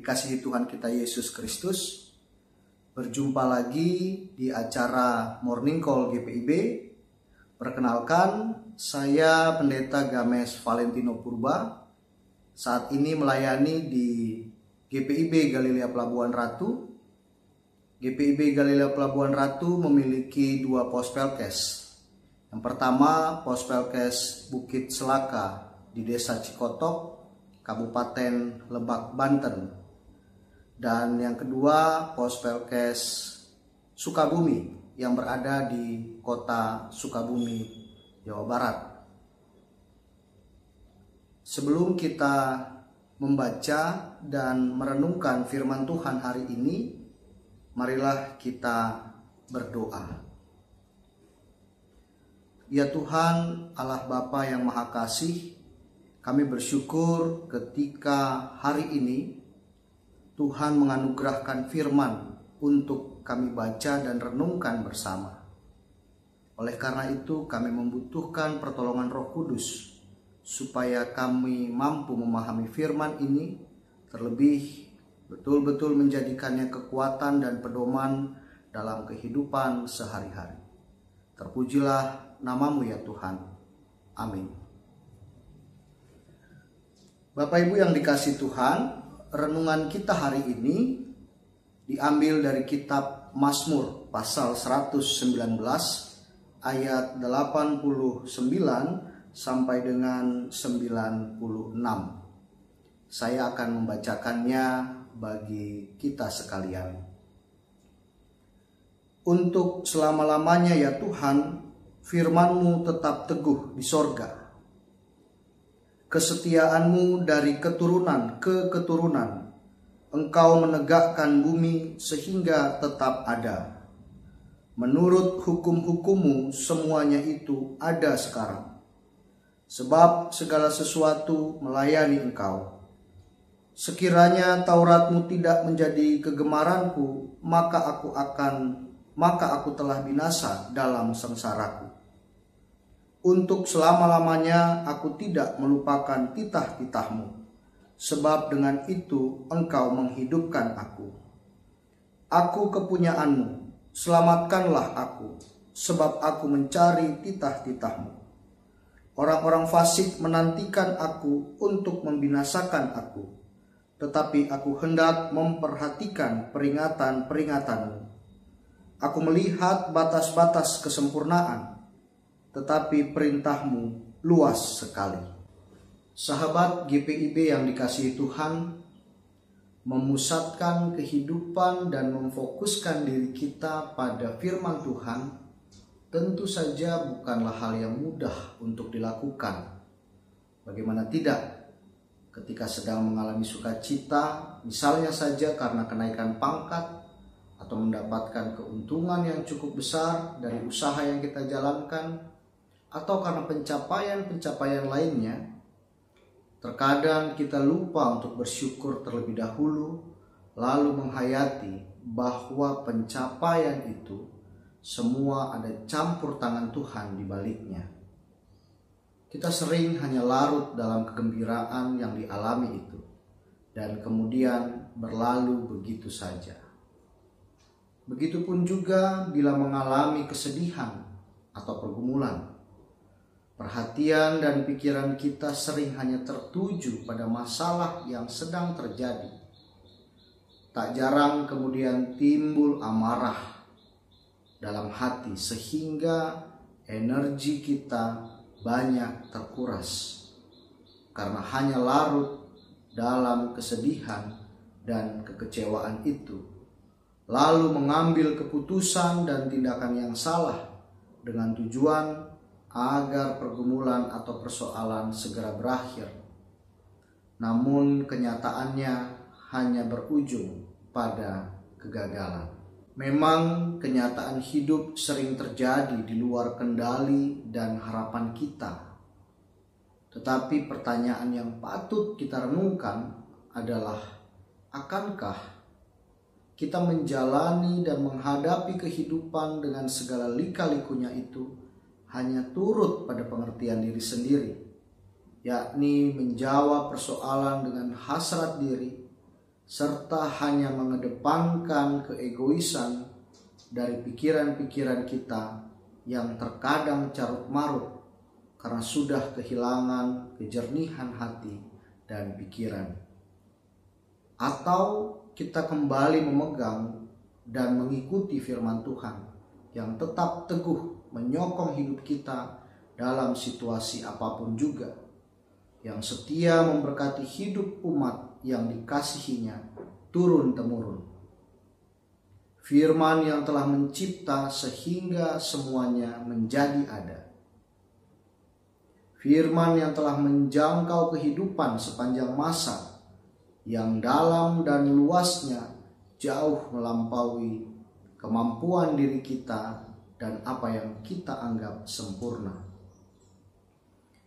dikasihi Tuhan kita Yesus Kristus, berjumpa lagi di acara Morning Call GPIB. Perkenalkan, saya Pendeta Games Valentino Purba. Saat ini melayani di GPIB Galilea Pelabuhan Ratu. GPIB Galilea Pelabuhan Ratu memiliki 2 pos pelkes. Yang pertama, pos pelkes Bukit Selaka di Desa Cikotok, Kabupaten Lebak, Banten. Dan yang kedua, pos pelkes Sukabumi yang berada di kota Sukabumi, Jawa Barat. Sebelum kita membaca dan merenungkan firman Tuhan hari ini, marilah kita berdoa. Ya Tuhan, Allah Bapa yang Maha Kasih, kami bersyukur ketika hari ini Tuhan menganugerahkan firman untuk kami baca dan renungkan bersama. Oleh karena itu kami membutuhkan pertolongan Roh Kudus supaya kami mampu memahami firman ini, terlebih betul-betul menjadikannya kekuatan dan pedoman dalam kehidupan sehari-hari. Terpujilah namamu ya Tuhan. Amin. Bapak Ibu yang dikasihi Tuhan, renungan kita hari ini diambil dari kitab Mazmur pasal 119 ayat 89 sampai dengan 96. Saya akan membacakannya bagi kita sekalian. Untuk selama-lamanya ya Tuhan, firman-Mu tetap teguh di sorga. Kesetiaan-Mu dari keturunan ke keturunan. Engkau menegakkan bumi sehingga tetap ada. Menurut hukum-hukum-Mu semuanya itu ada sekarang. Sebab segala sesuatu melayani Engkau. Sekiranya Taurat-Mu tidak menjadi kegemaranku, maka aku telah binasa dalam sengsaraku. Untuk selama-lamanya aku tidak melupakan titah-titah-Mu, sebab dengan itu Engkau menghidupkan aku. Aku kepunyaan-Mu, selamatkanlah aku, sebab aku mencari titah-titah-Mu. Orang-orang fasik menantikan aku untuk membinasakan aku, tetapi aku hendak memperhatikan peringatan-peringatan-Mu. Aku melihat batas-batas kesempurnaan, tetapi perintah-Mu luas sekali. Sahabat GPIB yang dikasihi Tuhan, memusatkan kehidupan dan memfokuskan diri kita pada firman Tuhan tentu saja bukanlah hal yang mudah untuk dilakukan. Bagaimana tidak ketika sedang mengalami sukacita, misalnya saja karena kenaikan pangkat atau mendapatkan keuntungan yang cukup besar dari usaha yang kita jalankan, atau karena pencapaian-pencapaian lainnya, terkadang kita lupa untuk bersyukur terlebih dahulu, lalu menghayati bahwa pencapaian itu semua ada campur tangan Tuhan di baliknya. Kita sering hanya larut dalam kegembiraan yang dialami itu, dan kemudian berlalu begitu saja. Begitupun juga bila mengalami kesedihan atau pergumulan. Perhatian dan pikiran kita sering hanya tertuju pada masalah yang sedang terjadi. Tak jarang kemudian timbul amarah dalam hati sehingga energi kita banyak terkuras karena hanya larut dalam kesedihan dan kekecewaan itu, lalu mengambil keputusan dan tindakan yang salah dengan tujuan agar pergumulan atau persoalan segera berakhir. Namun kenyataannya hanya berujung pada kegagalan. Memang kenyataan hidup sering terjadi di luar kendali dan harapan kita. Tetapi pertanyaan yang patut kita renungkan adalah, akankah kita menjalani dan menghadapi kehidupan dengan segala lika-likunya itu hanya turut pada pengertian diri sendiri, yakni menjawab persoalan dengan hasrat diri serta hanya mengedepankan keegoisan dari pikiran-pikiran kita yang terkadang carut marut karena sudah kehilangan kejernihan hati dan pikiran. Atau kita kembali memegang dan mengikuti firman Tuhan yang tetap teguh menyokong hidup kita dalam situasi apapun juga, yang setia memberkati hidup umat yang dikasihinya turun-temurun. Firman yang telah mencipta sehingga semuanya menjadi ada. Firman yang telah menjangkau kehidupan sepanjang masa, yang dalam dan luasnya jauh melampaui kemampuan diri kita dan apa yang kita anggap sempurna.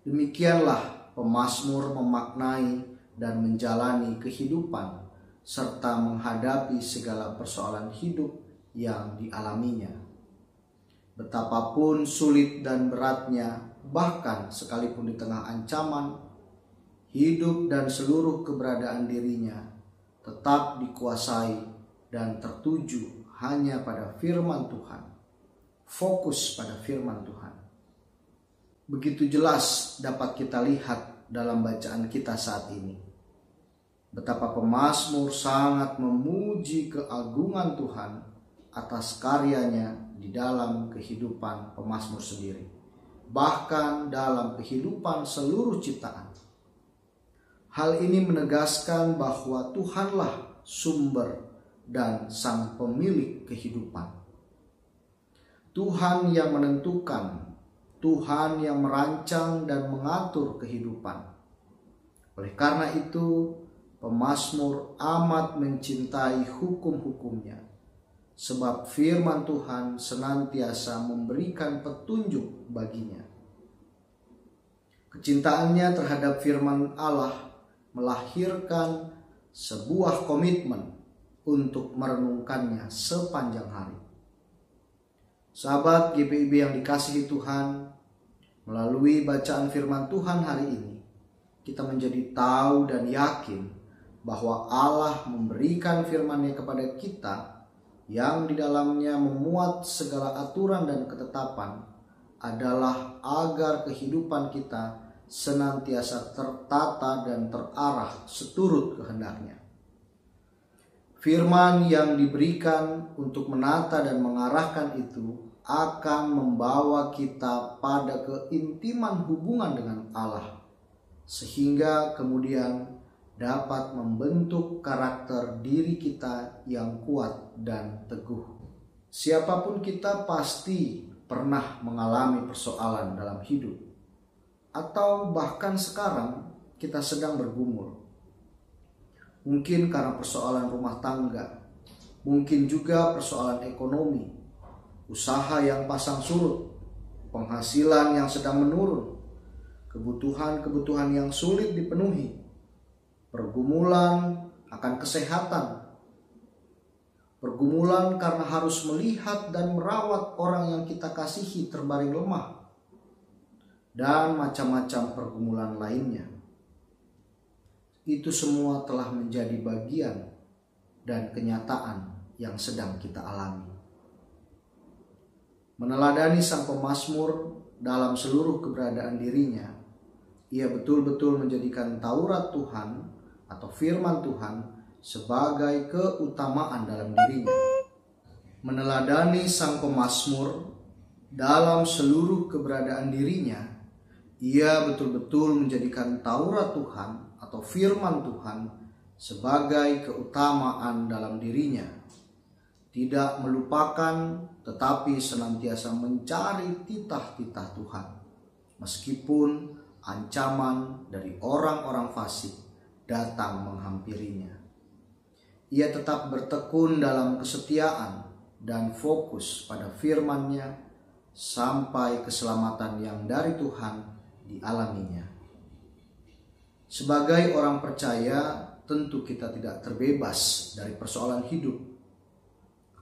Demikianlah pemazmur memaknai dan menjalani kehidupan serta menghadapi segala persoalan hidup yang dialaminya. Betapapun sulit dan beratnya, bahkan sekalipun di tengah ancaman, hidup dan seluruh keberadaan dirinya tetap dikuasai dan tertuju hanya pada firman Tuhan. Fokus pada firman Tuhan. Begitu jelas dapat kita lihat dalam bacaan kita saat ini, betapa pemazmur sangat memuji keagungan Tuhan atas karyanya di dalam kehidupan pemazmur sendiri, bahkan dalam kehidupan seluruh ciptaan. Hal ini menegaskan bahwa Tuhanlah sumber dan sang pemilik kehidupan. Tuhan yang menentukan, Tuhan yang merancang dan mengatur kehidupan. Oleh karena itu, pemazmur amat mencintai hukum-hukumnya, sebab firman Tuhan senantiasa memberikan petunjuk baginya. Kecintaannya terhadap firman Allah melahirkan sebuah komitmen untuk merenungkannya sepanjang hari. Sahabat GPIB yang dikasihi Tuhan, melalui bacaan firman Tuhan hari ini, kita menjadi tahu dan yakin bahwa Allah memberikan firman-Nya kepada kita yang di dalamnya memuat segala aturan dan ketetapan adalah agar kehidupan kita senantiasa tertata dan terarah seturut kehendak-Nya. Firman yang diberikan untuk menata dan mengarahkan itu akan membawa kita pada keintiman hubungan dengan Allah, sehingga kemudian dapat membentuk karakter diri kita yang kuat dan teguh. Siapapun kita pasti pernah mengalami persoalan dalam hidup, atau bahkan sekarang kita sedang bergumul. Mungkin karena persoalan rumah tangga, mungkin juga persoalan ekonomi, usaha yang pasang surut, penghasilan yang sedang menurun, kebutuhan-kebutuhan yang sulit dipenuhi, pergumulan akan kesehatan, pergumulan karena harus melihat dan merawat orang yang kita kasihi terbaring lemah, dan macam-macam pergumulan lainnya. Itu semua telah menjadi bagian dan kenyataan yang sedang kita alami. Meneladani sang pemazmur dalam seluruh keberadaan dirinya, ia betul-betul menjadikan Taurat Tuhan atau firman Tuhan sebagai keutamaan dalam dirinya. Meneladani sang pemazmur dalam seluruh keberadaan dirinya, ia betul-betul menjadikan Taurat Tuhan atau firman Tuhan sebagai keutamaan dalam dirinya. Tidak melupakan tetapi senantiasa mencari titah-titah Tuhan. Meskipun ancaman dari orang-orang fasik datang menghampirinya, ia tetap bertekun dalam kesetiaan dan fokus pada firman-Nya sampai keselamatan yang dari Tuhan dialaminya. Sebagai orang percaya, tentu kita tidak terbebas dari persoalan hidup.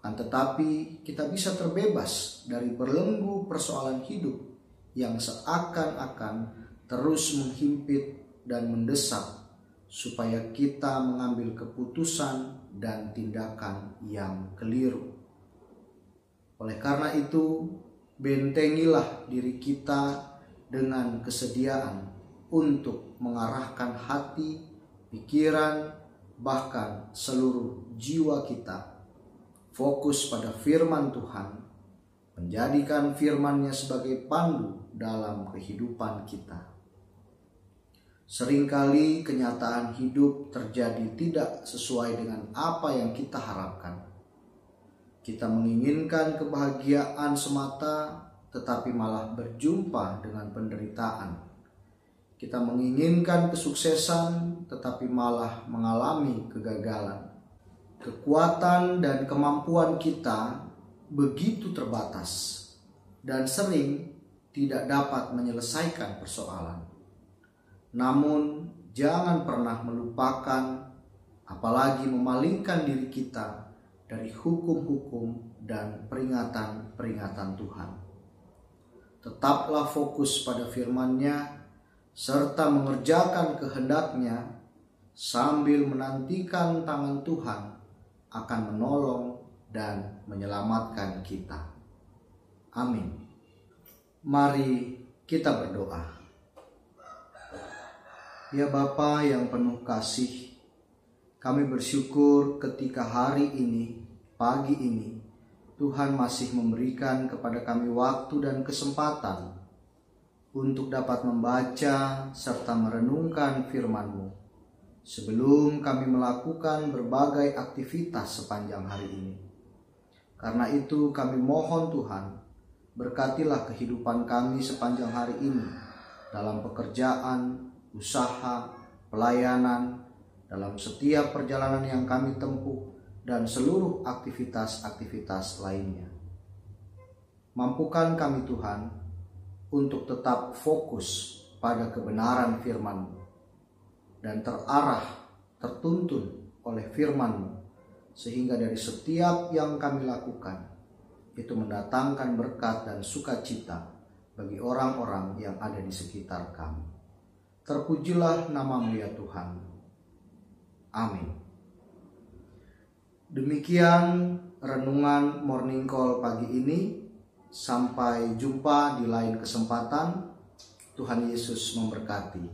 Akan tetapi kita bisa terbebas dari belenggu persoalan hidup yang seakan-akan terus menghimpit dan mendesak supaya kita mengambil keputusan dan tindakan yang keliru. Oleh karena itu, bentengilah diri kita dengan kesediaan untuk mengarahkan hati, pikiran, bahkan seluruh jiwa kita fokus pada firman Tuhan, menjadikan firman-Nya sebagai pandu dalam kehidupan kita. Seringkali kenyataan hidup terjadi tidak sesuai dengan apa yang kita harapkan. Kita menginginkan kebahagiaan semata, tetapi malah berjumpa dengan penderitaan. Kita menginginkan kesuksesan, tetapi malah mengalami kegagalan. Kekuatan dan kemampuan kita begitu terbatas dan sering tidak dapat menyelesaikan persoalan. Namun, jangan pernah melupakan, apalagi memalingkan diri kita dari hukum-hukum dan peringatan-peringatan Tuhan. Tetaplah fokus pada firman-Nya, serta mengerjakan kehendak-Nya sambil menantikan tangan Tuhan akan menolong dan menyelamatkan kita. Amin. Mari kita berdoa. Ya Bapa yang penuh kasih, kami bersyukur ketika hari ini, pagi ini, Tuhan masih memberikan kepada kami waktu dan kesempatan untuk dapat membaca serta merenungkan firman-Mu sebelum kami melakukan berbagai aktivitas sepanjang hari ini. Karena itu kami mohon Tuhan, berkatilah kehidupan kami sepanjang hari ini dalam pekerjaan, usaha, pelayanan, dalam setiap perjalanan yang kami tempuh, dan seluruh aktivitas-aktivitas lainnya. Mampukan kami Tuhan untuk tetap fokus pada kebenaran firman-Mu dan tertuntun oleh firman-Mu, sehingga dari setiap yang kami lakukan itu mendatangkan berkat dan sukacita bagi orang-orang yang ada di sekitar kami. Terpujilah nama-Mu ya Tuhan. Amin. Demikian renungan Morning Call pagi ini. Sampai jumpa di lain kesempatan. Tuhan Yesus memberkati.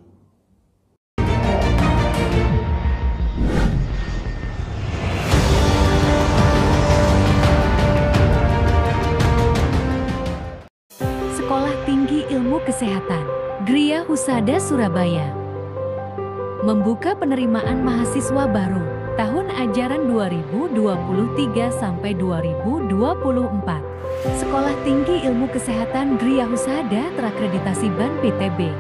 Sekolah Tinggi Ilmu Kesehatan Gria Husada Surabaya membuka penerimaan mahasiswa baru tahun ajaran 2023 sampai 2024. Sekolah Tinggi Ilmu Kesehatan Gria Husada terakreditasi BAN PTB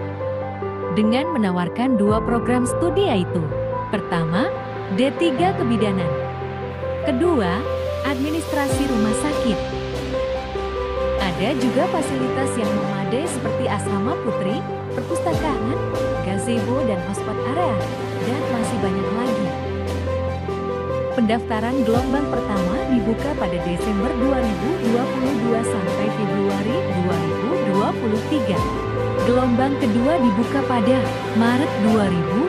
dengan menawarkan 2 program studi, yaitu pertama, D3 Kebidanan, kedua, Administrasi Rumah Sakit. Ada juga fasilitas yang memadai seperti asrama putri, perpustakaan, gazebo dan hotspot area, dan masih banyak lagi. Pendaftaran gelombang pertama dibuka pada Desember 2022 sampai Februari 2023. Gelombang kedua dibuka pada Maret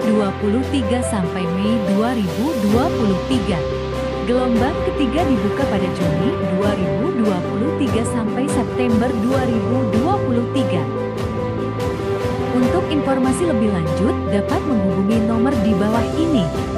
2023 sampai Mei 2023. Gelombang ketiga dibuka pada Juni 2023 sampai September 2023. Untuk informasi lebih lanjut dapat menghubungi nomor di bawah ini.